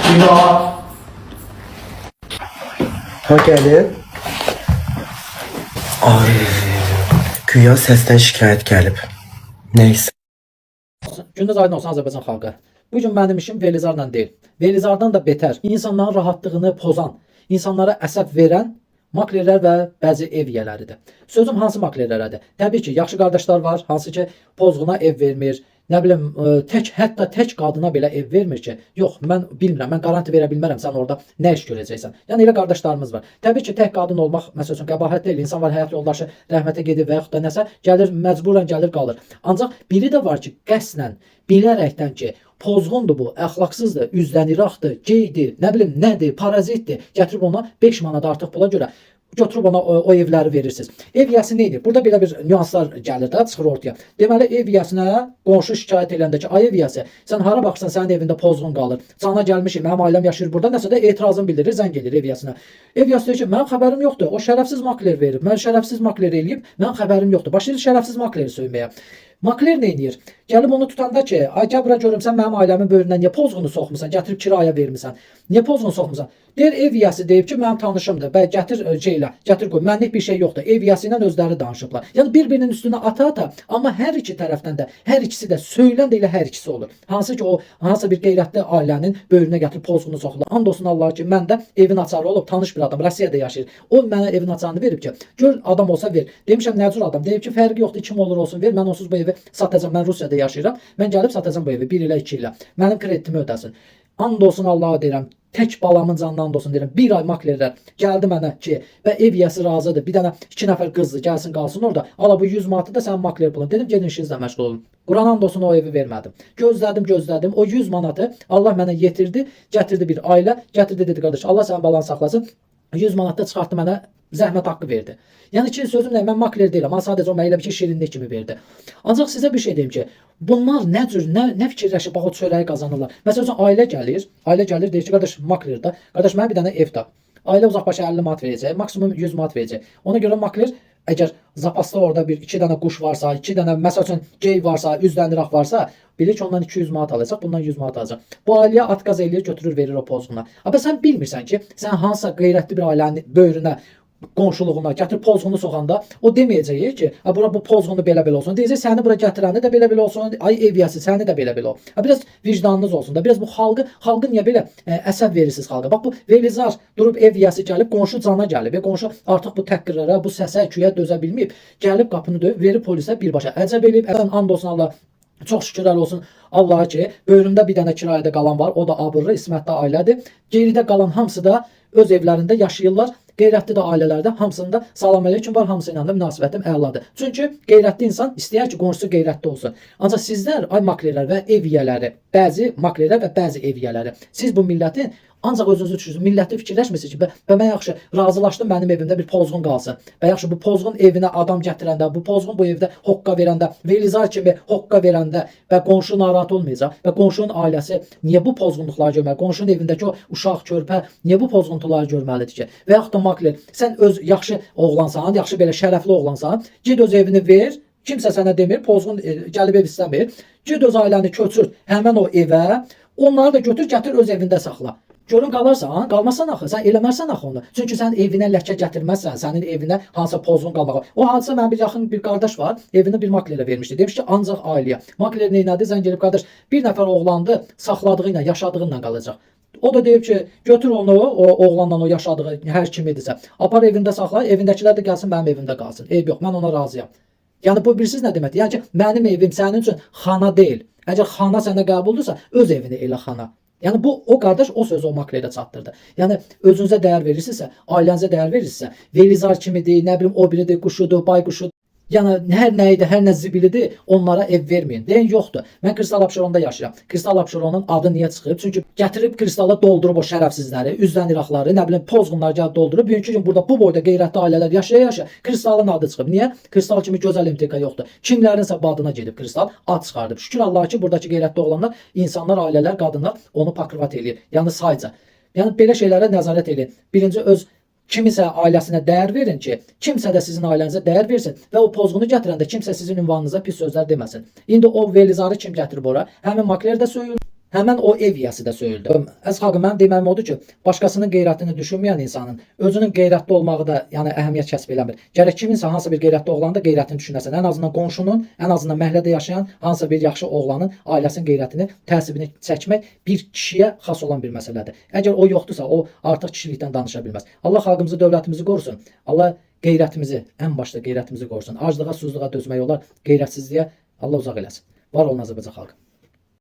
Ya. Ha gelin. Ay. Güya səsdən şikayət gəlib. Neyse. Gündüz aydın olsun Azərbaycan xalqı. Bugün mənim işim Velizarla deyil. Velizardan da betər, insanların rahatlığını pozan, insanlara əsəb verən maklerlər və bəzi ev yiyələridir. Sözüm hansı maklerlərədir? Təbii ki, yaxşı qardaşlar var, hansı ki pozğuna ev vermir, nə bilim, hətta tək qadına belə ev vermir ki, yox, mən bilmirəm, mən garanti verə bilmərəm, sən orada nə iş görəcəksən. Yəni elə qardaşlarımız var. Təbii ki, tək qadın olmaq məsəl üçün qəbahət deyil. İnsan var, həyat yoldaşı rəhmətə gedib və yaxud da nəsə gəlir, məcburən gəlir qalır. Ancaq biri də var ki, qəsdən, bilərəkdən ki, pozğundur bu, əxlaqsızdır, üzdən iraqdır, geydir, nə bilim, nədir, parazitdir. Gətirib ona 5 manat artıq pula görə götürüb ona o evləri verirsiniz. Ev yiyəsi nə edir? Burada belə bir nüanslar gəlir də, çıxır ortaya. Deməli, ev yiyəsinə qonşu şikayət edəndə ki, ay ev yiyəsi, sən hara baxsan sənin evində pozğun qalır. Cana gəlmişik, mənim ailəm yaşayır burada, nəsə də etirazını bildirir, zəng edir ev yiyəsinə. Ev yiyəsi deyir ki, mənim xəbərim yoxdur. O şərəfsiz makler verib. Mən şərəfsiz makler eləyib, mənim xəbərim yoxdur. Başlayır şərəfsiz makleri söyməyə. Makler nə edir? Gəlib onu tutanda ki, ay gəl bura görüm, sən mənim ailəmin böyründən niyə pozğunu soxmusan, gətirib kiraya vermisən? Niyə pozğunu soxmusan? Deyir ev yiyəsi deyib ki, mənim tanışımdır. Bəy gətir gətir qoy. Mənlik bir şey yoxdur. Ev yiyəsi ilə özləri danışıblar. Yəni bir-birinin üstünə ata-ata, amma hər iki tərəfdən də, hər ikisi də söylən də elə hər ikisi olur. Hansı ki o hansısa bir qeyrətli ailənin böyrünə gətirib pozğunu soxurlar. And olsun Allaha ki, məndə evin açarı olub, tanış bir adam, Rusiyada yaşayır. O mənə evin açarını verib ki, gör adam olsa ver. Demişəm nə cür adam? Deyib ki, fərqi yoxdur, kim olur olsun ver. Mən onsuz bu evi satacağam. Mən Rusiyada yaşayıram. Mən gəlib satacağam bu evi 1 ilə 2 ilə. Mənim kreditimi ödəsin. And olsun Allaha deyirəm. Tək balamın canından olsun deyirəm. 1 ay maklerlər gəldi mənə ki, və ev yiyəsi razıdır. Bir dənə 2 nəfər qızdır, gəlsin qalsın orada. Ala bu 100 manatı da sənin makler pulun. Dedim gedin işinizlə məşğul olun. Quran and olsun o evi vermədim. Gözlədim. O 100 manatı Allah mənə yetirdi, gətirdi bir ailə, gətirdi dedi qardaş, Allah sənin balanı saxlasın. 100 manat da çıxartdı mənə, zəhmət haqqı verdi. Yəni ki, sözümlə mən makler deyiləm. Amma sadəcə o mənə elə bir şey şirinlik kimi verdi. Ancaq sizə bir şey deyim ki, bunlar nə cür, nə fikirləşib bax o çörəyi qazanırlar. Məsələn, ailə gəlir, deyir ki, qardaş maklerdə, qardaş mənə bir dənə ev tap. Ailə uzaqbaşı 50 manat verəcək, maksimum 100 manat verəcək. Ona görə makler əgər zapasda orada bir 2 dənə quş varsa, 2 dənə məsələn gey varsa, üzdən iraq varsa, bilir ki, ondan 200 manat alacaq, bundan 100 manat alacaq. Bu ailəyə atqaz eləyir, götürür, verir o pozğuna. Amma sən bilmirsən ki, sən hansısa qeyrətli bir ailənin böyrünə, qonşuluğuna gətirib pozğunu soxanda o deməyəcək ki, bura bu pozğunu belə-belə olsun. Deyəcək, səni bura gətirəndə də belə-belə olsun. Ay ev yiyəsi, səni də belə-belə ol. Biraz vicdanınız olsun da. Biraz bu xalqı niyə belə əsəb verirsiniz xalqa? Bax bu Velizar durub ev yiyəsi gəlib, qonşu cana gəlib. Qonşu artıq bu təhqirlərə, bu səsə, küyə dözə bilməyib. Gəlib qapını döyüb, verib polisə birbaşa. Əcəb eləyib, and olsun Allah. Çox şükürlər olsun Allaha ki, böyrümdə bir dənə kirayədə qalan var. O da abırlı, İsmətli ailədir. Geridə qalan hamısı da öz evlərində yaşayırlar. Qeyrətli də ailələrdə hamısında salam əleykum var, hamısı ilə də münasibətim əladır. Çünki qeyrətli insan istəyər ki, qonşusu qeyrətli olsun. Ancaq sizlər, ay maklerlər və ev yiyələri, bəzi maklerlər və bəzi ev yiyələri, siz bu millətin ancaq özünüzü düşünürsünüz. Millətli fikirləşmirsiniz ki, mən yaxşı razılaşdım mənim evimdə bir pozğun qalsın. Və yaxşı bu pozğun evinə adam gətirəndə, bu pozğun bu evdə hoqqa verəndə, Velizar kimi hoqqa verəndə və qonşu narahat olmayacaq və qonşunun ailəsi niyə bu pozğunluqları görməli? Qonşunun evindəki o uşaq, körpə niyə bu pozğunluqları görməlidir ki? Və yaxud da makler, sən öz yaxşı oğlansan, yaxşı belə şərəfli oğlansan, ged öz evini ver. Kimsə sənə demir, pozğun gəlib ev istəmir. Ged öz ailəni köçür həmən o evə. Onları da götür, gətir öz evində saxla. Görün qalarsan, qalmasan axı, sən eləmərsən axı onu. Çünki sən evinə ləkə gətirməzsən, sənin evinə hansısa pozğun qalmağa. O hadisa mənim bir yaxın bir qardaş var, evini bir maklerə vermişdi. Demiş ki, ancaq ailəyə. Makler neynədi? Zəng gəlib qardaş, bir nəfər oğlandı, saxladığı ilə, yaşadığı ilə qalacaq. O da deyib ki, götür onu, o oğlanla o yaşadığı hər kimidirsə, apar evində saxla, evindəkilər də gəlsin, mənim evimdə qalsın. Eyb yox, mən ona razıyam. Yəni bu bilirsiniz nə deməkdir? Yəni ki, mənim evim sənin üçün xana deyil. Əgər xana sənə qəbuldursa, öz evini elə xana. Yəni bu o qardaş o sözü o maklerə çatdırdı. Yəni özünüzə dəyər verirsinizsə, ailənizə dəyər verirsinizsə, Velizar kimidir, nə bilim o biridir, quşudur, bayquşudur. Yəni hər nə idi, hər nə zibilidir, onlara ev verməyin. Deyin yoxdur. Mən Kristal Abşeronda yaşayıram. Kristal Abşeronun adı niyə çıxıb? Çünki gətirib Kristala doldurub o şərəfsizləri, üzdən iraqları, nə bilim pozğunlar gəlib doldurub. Bugünkü gün burada bu boyda qeyrətli ailələr yaşaya-yaşaya Kristalın adı çıxıb. Niyə? Kristal kimi gözəl MTK yoxdur. Kimlərinsə badına gedib Kristal ad çıxardıb. Şükür Allaha ki, buradakı qeyrətli oğlanlar, insanlar, ailələr, qadınlar onu pakrivat eləyir. Yəni sayca. Yəni belə şeylərə nəzarət edin. Birinci öz kimisə ailəsinə dəyər verin ki, kimsə də sizin ailənizə dəyər versin və o pozğunu gətirəndə kimsə sizin ünvanınıza pis sözlər deməsin. İndi o Velizarı kim gətirib ora? Həmin makler də söyür. Həmən o ev yiyəsi də söyüldü. Əziz xalqım, mənim deməyim odur ki, başqasının qeyrətini düşünməyən insanın özünün qeyrətli olmağı da yəni əhəmiyyət kəsb eləmir. Gərək kiminsə hansısa bir qeyrətli oğlanın da qeyrətini düşünəsən. Ən azından qonşunun, ən azından məhəllədə yaşayan hansısa bir yaxşı oğlanın ailəsinin qeyrətini, təsibini çəkmək bir kişiyə xas olan bir məsələdir. Əgər o yoxdursa, o artıq kişilikdən danışa bilməz. Allah xalqımızı, dövlətimizi qorusun. Allah qeyrətimizi, ən başda qeyrətimizi qorusun. Aclığa, susuzluğa dözmək olar, qeyrətsizliyə Allah uzaq eləsin. Var olun Azərbaycan xalqı.